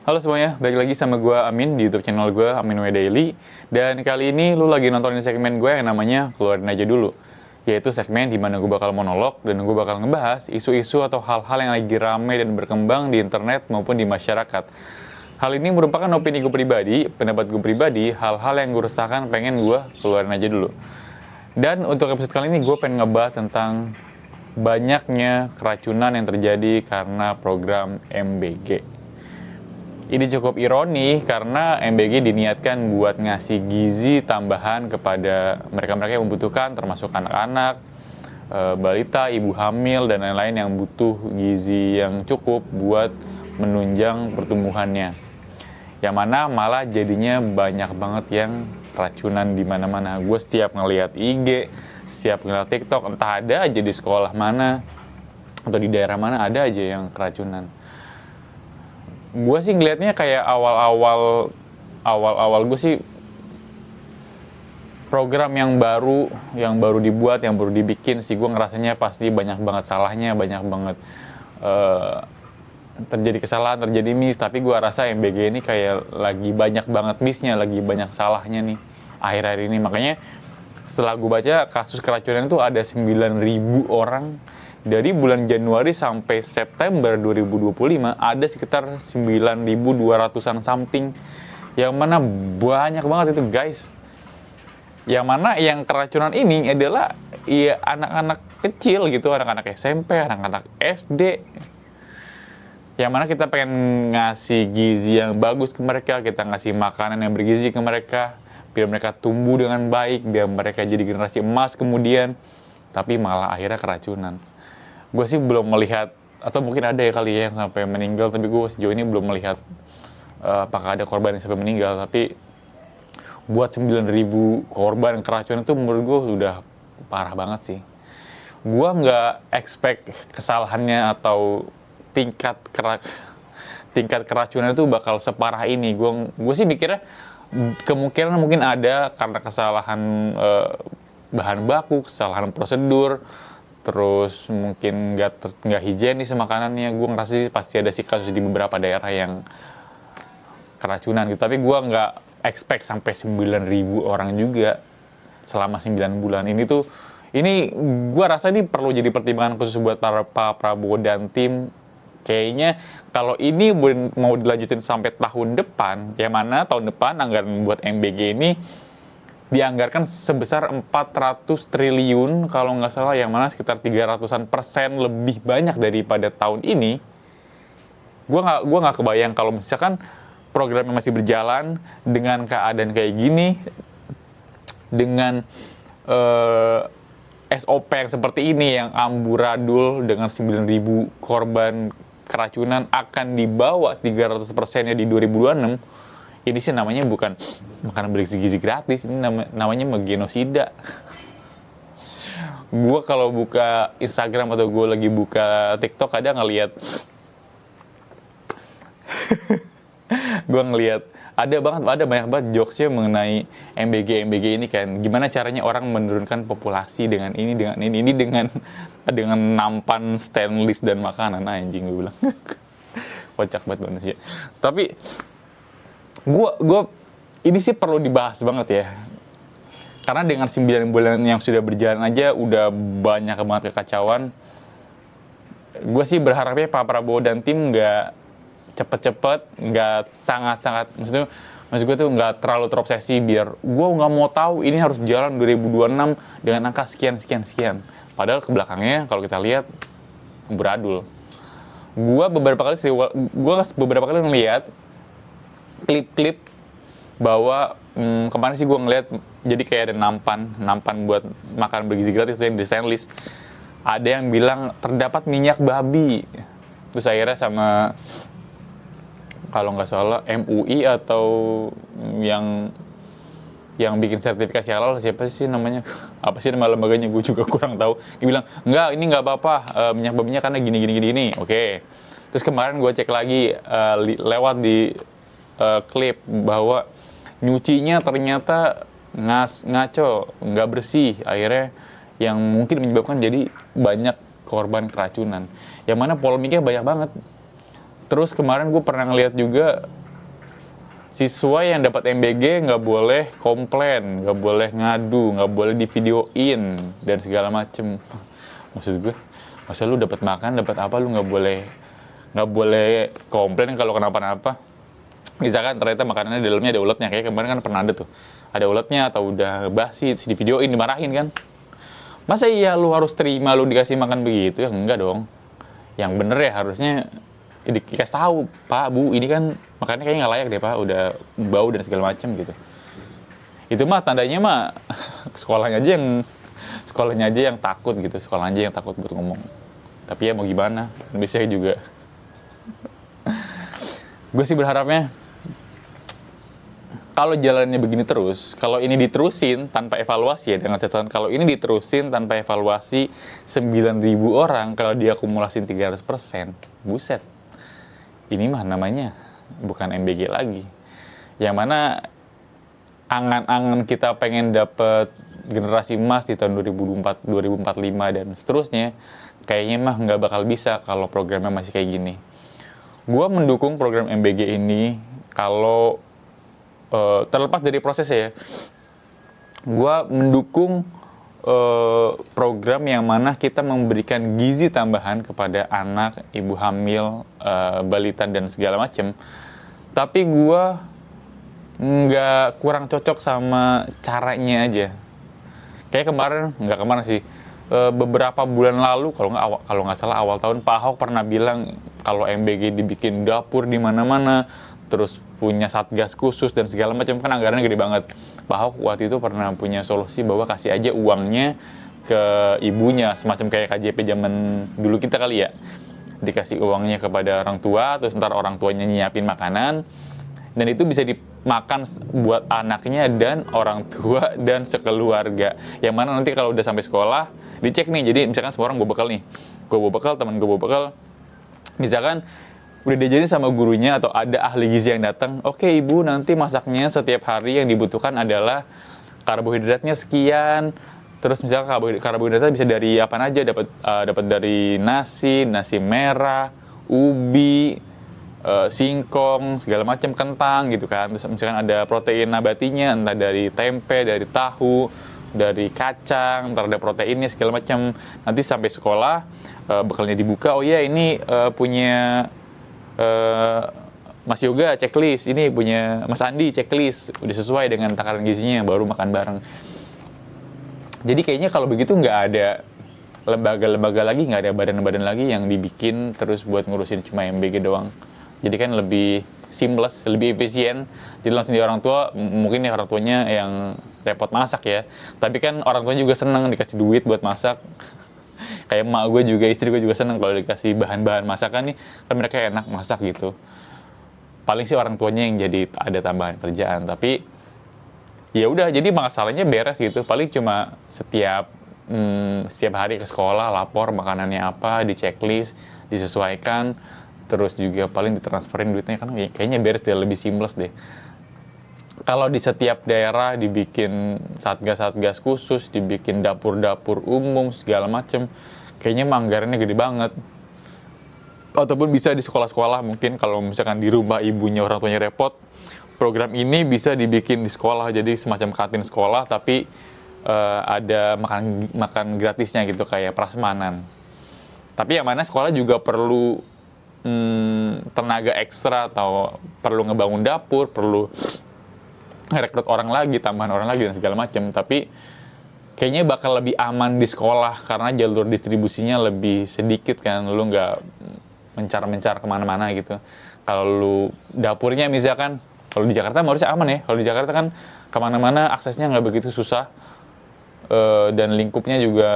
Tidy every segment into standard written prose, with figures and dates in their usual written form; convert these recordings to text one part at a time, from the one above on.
Halo semuanya, balik lagi sama gue Amin di YouTube channel gue Amin W Daily. Dan kali ini lu lagi nontonin segmen gue yang namanya Keluarin Aja Dulu. Yaitu segmen di mana gue bakal monolog dan gue bakal ngebahas isu-isu atau hal-hal yang lagi rame dan berkembang di internet maupun di masyarakat. Hal ini merupakan opini gue pribadi, pendapat gue pribadi, hal-hal yang gue rasakan pengen gue keluarin aja dulu. Dan untuk episode kali ini gue pengen ngebahas tentang banyaknya keracunan yang terjadi karena program MBG. Ini cukup ironi karena MBG diniatkan buat ngasih gizi tambahan kepada mereka-mereka yang membutuhkan, termasuk anak-anak, balita, ibu hamil, dan lain-lain yang butuh gizi yang cukup buat menunjang pertumbuhannya. Yang mana malah jadinya banyak banget yang keracunan di mana-mana. Gue setiap ngeliat IG, setiap ngeliat TikTok, entah ada aja di sekolah mana atau di daerah mana ada aja yang keracunan. Gue sih ngelihatnya kayak awal-awal gue sih program yang baru dibuat, yang baru dibikin sih gue ngerasanya pasti banyak banget salahnya, banyak banget terjadi kesalahan, terjadi miss. Tapi gue rasa MBG ini kayak lagi banyak banget missnya, lagi banyak salahnya nih akhir-akhir ini. Makanya setelah gue baca kasus keracunan itu ada 9.000 orang. Dari bulan Januari sampai September 2025 ada sekitar 9.200-an something. Yang mana banyak banget itu guys. Yang mana yang keracunan ini adalah ya anak-anak kecil gitu, anak-anak SMP, anak-anak SD. Yang mana kita pengen ngasih gizi yang bagus ke mereka, kita ngasih makanan yang bergizi ke mereka, biar mereka tumbuh dengan baik, biar mereka jadi generasi emas kemudian. Tapi malah akhirnya keracunan. Gue sih belum melihat, atau mungkin ada ya kali ya yang sampai meninggal, tapi gue sejauh ini belum melihat apakah ada korban yang sampai meninggal. Tapi buat 9.000 korban keracunan itu menurut gue udah parah banget sih. Gue nggak expect kesalahannya atau tingkat keracunan itu bakal separah ini. Gue sih mikirnya kemungkinan mungkin ada karena kesalahan bahan baku, kesalahan prosedur, terus mungkin nggak higienis makanannya. Gue ngerasa sih pasti ada sih kasus di beberapa daerah yang keracunan gitu. Tapi gue nggak expect sampai 9.000 orang juga selama 9 bulan. Ini gue rasa ini perlu jadi pertimbangan khusus buat para Pak Prabowo dan tim. Kayaknya kalau ini mau dilanjutin sampai tahun depan, yang mana tahun depan anggaran buat MBG ini dianggarkan sebesar 400 triliun kalau nggak salah, yang mana sekitar 300% lebih banyak daripada tahun ini. Gue nggak kebayang kalau misalkan programnya masih berjalan dengan keadaan kayak gini, dengan SOP yang seperti ini yang amburadul dengan 9.000 korban keracunan akan dibawa 300%-nya di 2026. Ini sih namanya bukan makanan bergizi gratis, ini namanya menggenosida. Gue kalau buka Instagram atau gue lagi buka TikTok kadang ngeliat gue ngeliat ada banyak banget jokesnya mengenai MBG ini kan, gimana caranya orang menurunkan populasi dengan dengan nampan stainless dan makanan. Anjing gue bilang. Kocak banget manusia. Tapi gue ini sih perlu dibahas banget ya, karena dengan 9 bulan yang sudah berjalan aja udah banyak banget kekacauan. Gue sih berharapnya Pak Prabowo dan tim nggak cepet-cepet, nggak sangat-sangat, maksud gue tuh nggak terlalu terobsesi biar gue nggak mau tahu ini harus jalan 2026 dengan angka sekian. Padahal ke belakangnya kalau kita lihat beradul. Gue beberapa kali ngeliat klip-klip bahwa kemarin sih gue ngeliat jadi kayak ada nampan buat makan bergizi gratis yang di stainless. Ada yang bilang terdapat minyak babi. Terus akhirnya sama kalau nggak salah MUI atau yang bikin sertifikasi halal, siapa sih namanya, apa sih nama lembaganya, gue juga kurang tahu. Dia bilang enggak, ini nggak apa-apa, minyak babinya karena gini. Oke. Terus kemarin gue cek lagi lewat di klip bahwa nyucinya ternyata ngaco, nggak bersih, akhirnya yang mungkin menyebabkan jadi banyak korban keracunan. Yang mana polemiknya banyak banget. Terus kemarin gue pernah ngeliat juga siswa yang dapat MBG nggak boleh komplain, nggak boleh ngadu, nggak boleh divideoin dan segala macem. Maksud gue, masa lu dapat makan, dapat apa, lu nggak boleh komplain kalau kenapa-napa. Misalkan ternyata makanannya di dalamnya ada uletnya, kayak kemarin kan pernah ada tuh, ada uletnya atau udah basi, terus divideoin, dimarahin kan. Masa iya lu harus terima lu dikasih makan begitu? Ya enggak dong. Yang bener ya harusnya dikasih tahu, Pak, Bu, ini kan makannya kayaknya nggak layak deh, Pak, udah bau dan segala macam gitu. Itu mah tandanya mah sekolahnya aja yang takut gitu, sekolahnya aja yang takut buat ngomong. Tapi ya mau gimana, biasanya juga. Gue sih berharapnya kalau jalannya begini terus, kalau ini diterusin tanpa evaluasi ya, dengan catatan kalau ini diterusin tanpa evaluasi 9.000 orang, kalau diakumulasin 300%, buset. Ini mah namanya bukan MBG lagi. Yang mana angan-angan kita pengen dapet generasi emas di tahun 2045 dan seterusnya, kayaknya mah nggak bakal bisa kalau programnya masih kayak gini. Gua mendukung program MBG ini kalau terlepas dari prosesnya ya. Gua mendukung program yang mana kita memberikan gizi tambahan kepada anak, ibu hamil, balita dan segala macam. Tapi gua nggak kurang cocok sama caranya aja. Kayak nggak kemarin sih, beberapa bulan lalu kalau nggak salah awal tahun, Pak Ahok pernah bilang kalau MBG dibikin dapur di mana-mana, terus punya satgas khusus dan segala macam, kan anggarannya gede banget. Pak Ahok waktu itu pernah punya solusi bahwa kasih aja uangnya ke ibunya, semacam kayak KJP zaman dulu kita kali ya. Dikasih uangnya kepada orang tua, terus ntar orang tuanya nyiapin makanan, dan itu bisa dimakan buat anaknya dan orang tua dan sekeluarga. Yang mana nanti kalau udah sampai sekolah, dicek nih, jadi misalkan semua orang bawa bekal nih, gue bawa bekal, teman gue bawa bekal, misalkan udah diajarin sama gurunya atau ada ahli gizi yang datang, oke ibu nanti masaknya setiap hari yang dibutuhkan adalah karbohidratnya sekian, terus misalkan karbohidratnya bisa dari apa aja, dapat dari nasi merah, ubi, singkong, segala macam, kentang gitu kan. Terus misalkan ada protein nabatinya, entah dari tempe, dari tahu, dari kacang, ntar ada proteinnya segala macam. Nanti sampai sekolah bekalnya dibuka, oh iya ini punya Mas Yoga checklist, ini punya Mas Andi checklist, udah sesuai dengan takaran gizinya, baru makan bareng. Jadi kayaknya kalau begitu nggak ada lembaga-lembaga lagi, nggak ada badan-badan lagi yang dibikin terus buat ngurusin cuma MBG doang. Jadi kan lebih seamless, lebih efisien. Jadi langsung di orang tua, mungkin ya orang tuanya yang repot masak ya. Tapi kan orang tua juga seneng dikasih duit buat masak. Kayak emak gue juga, istri gue juga seneng kalau dikasih bahan-bahan masakan nih, kan mereka enak masak gitu. Paling sih orang tuanya yang jadi ada tambahan kerjaan, tapi ya udah, jadi masalahnya beres gitu. Paling cuma setiap hari ke sekolah lapor makanannya apa, di checklist, disesuaikan, terus juga paling ditransferin duitnya, kan kayaknya beres deh, lebih seamless deh. Kalau di setiap daerah dibikin satgas-satgas khusus, dibikin dapur-dapur umum segala macem, kayaknya anggarannya gede banget. Ataupun bisa di sekolah-sekolah, mungkin kalau misalkan di rumah ibunya orang tuanya repot, program ini bisa dibikin di sekolah, jadi semacam kantin sekolah, tapi ada makan gratisnya gitu, kayak prasmanan. Tapi yang mana sekolah juga perlu tenaga ekstra, atau perlu ngebangun dapur, perlu rekrut orang lagi, tambahan orang lagi dan segala macam. Tapi kayaknya bakal lebih aman di sekolah karena jalur distribusinya lebih sedikit kan, lu nggak mencar-mencar kemana-mana gitu. Kalau lu dapurnya misalkan, kalau di Jakarta harusnya aman ya, kalau di Jakarta kan kemana-mana aksesnya nggak begitu susah, dan lingkupnya juga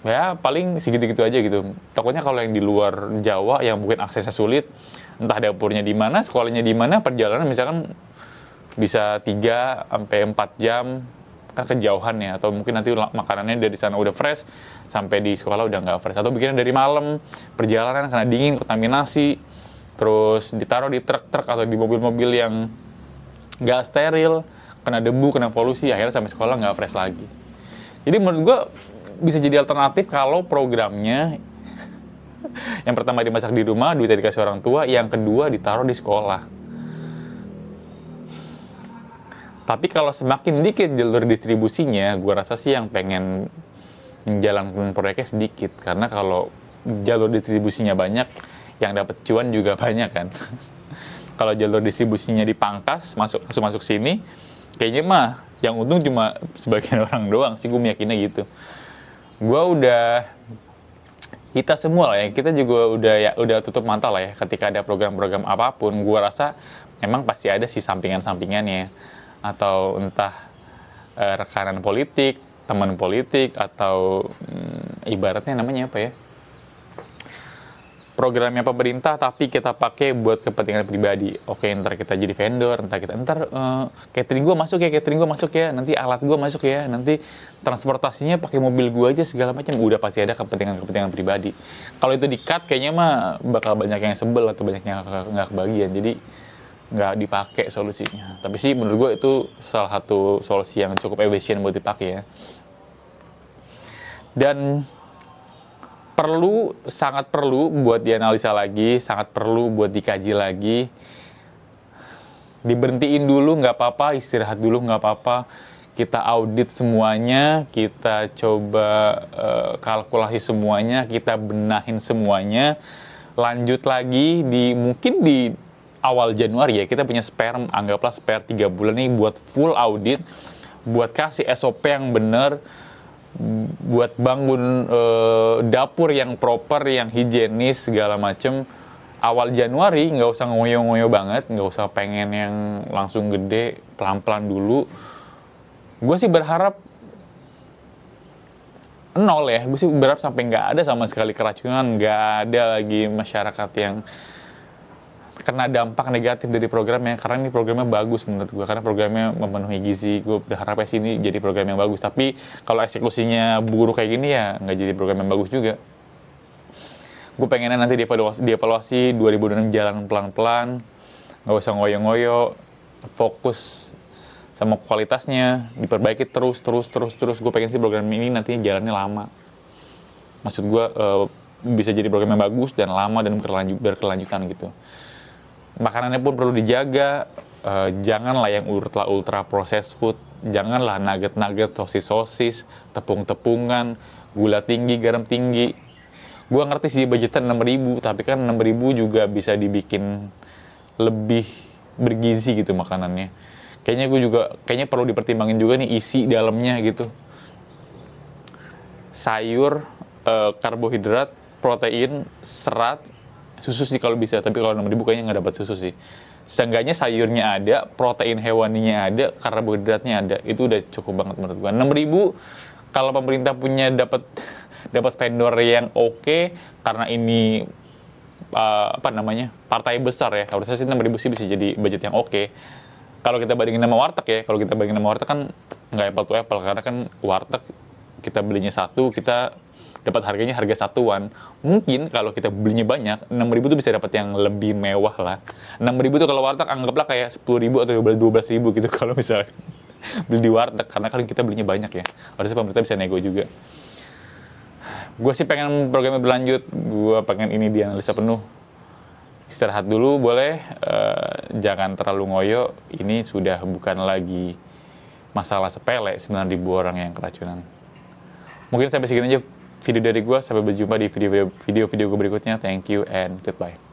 ya paling segitu-gitu aja gitu. Takutnya kalau yang di luar Jawa yang mungkin aksesnya sulit, entah dapurnya di mana, sekolahnya di mana, perjalanan misalkan bisa 3-4 jam, kan kejauhan ya. Atau mungkin nanti makanannya dari sana udah fresh, sampai di sekolah udah nggak fresh. Atau bikinnya dari malam, perjalanan karena dingin, kontaminasi, terus ditaruh di truk-truk atau di mobil-mobil yang nggak steril, kena debu, kena polusi, akhirnya sampai sekolah nggak fresh lagi. Jadi menurut gue bisa jadi alternatif kalau programnya Yang pertama dimasak di rumah, duitnya dikasih orang tua, yang kedua ditaruh di sekolah. Tapi kalau semakin dikit jalur distribusinya, gue rasa sih yang pengen menjalankan proyeknya sedikit. Karena kalau jalur distribusinya banyak, yang dapat cuan juga banyak kan. Kalau jalur distribusinya dipangkas, masuk sini, kayaknya mah yang untung cuma sebagian orang doang sih, gue meyakinnya gitu. Kita semua lah ya, kita juga udah tutup mata lah ya, ketika ada program-program apapun, gue rasa memang pasti ada sih sampingan-sampingannya, atau entah rekanan politik, teman politik, atau ibaratnya namanya apa ya, programnya pemerintah tapi kita pakai buat kepentingan pribadi. Oke, ntar kita jadi vendor, catering gue masuk ya, nanti alat gue masuk ya, nanti transportasinya pakai mobil gue aja segala macam. Udah pasti ada kepentingan pribadi. Kalau itu di-cut kayaknya mah bakal banyak yang sebel atau banyak yang nggak kebagian. Jadi nggak dipakai solusinya. Tapi sih menurut gue itu salah satu solusi yang cukup efisien buat dipakai ya. Dan sangat perlu buat dianalisa lagi, sangat perlu buat dikaji lagi. Diberhentiin dulu nggak apa-apa, istirahat dulu nggak apa-apa. Kita audit semuanya, kita coba kalkulasi semuanya, kita benahin semuanya. Lanjut lagi mungkin di awal Januari ya, kita punya anggaplah spare 3 bulan nih buat full audit, buat kasih SOP yang bener, buat bangun dapur yang proper, yang higienis segala macem. Awal Januari nggak usah ngoyo-ngoyo banget, nggak usah pengen yang langsung gede, pelan-pelan dulu. Gue sih berharap nol ya, gue sih berharap sampai nggak ada sama sekali keracunan, nggak ada lagi masyarakat yang kena dampak negatif dari programnya, karena ini programnya bagus menurut gue, karena programnya memenuhi gizi. Gue berharap ini jadi program yang bagus, tapi kalau eksekusinya buruk kayak gini ya nggak jadi program yang bagus juga. Gue pengennya nanti dievaluasi 2026 jalan pelan-pelan, nggak usah ngoyo-ngoyo, fokus sama kualitasnya, diperbaiki terus. Gue pengen sih program ini nanti jalannya lama. Maksud gue bisa jadi program yang bagus dan lama dan berkelanjutan gitu. Makanannya pun perlu dijaga, janganlah yang ultra processed food, janganlah nugget, sosis, tepung-tepungan, gula tinggi, garam tinggi. Gua ngerti sih budgetan 6.000, tapi kan 6.000 juga bisa dibikin lebih bergizi gitu makanannya. Kayaknya perlu dipertimbangin juga nih isi dalamnya gitu. Sayur, karbohidrat, protein, serat, susu sih kalau bisa, tapi kalau 6.000 kayaknya nggak dapat susu sih. Seenggaknya sayurnya ada, protein hewaninya ada, karbohidratnya ada. Itu udah cukup banget menurut gua. 6.000 kalau pemerintah punya dapat vendor yang oke, karena ini partai besar ya. Harusnya sih 6.000 sih bisa jadi budget yang oke. Kalau kita bandingin sama warteg kan nggak apple to apple, karena kan warteg kita belinya satu, kita dapat harganya harga satuan. Mungkin kalau kita belinya banyak, 6.000 tuh bisa dapat yang lebih mewah lah. 6.000 tuh kalau warteg anggaplah kayak 10.000 atau 12.000 gitu kalau misalnya beli di warteg, karena kan kita belinya banyak ya. Harusnya pemerintah bisa nego juga. Gue sih pengen programnya berlanjut, gue pengen ini dianalisa penuh. Istirahat dulu boleh, jangan terlalu ngoyo. Ini sudah bukan lagi masalah sepele, 9.000 orang yang keracunan. Mungkin sampai segini aja video dari gue, sampai berjumpa di video gue berikutnya. Thank you and goodbye.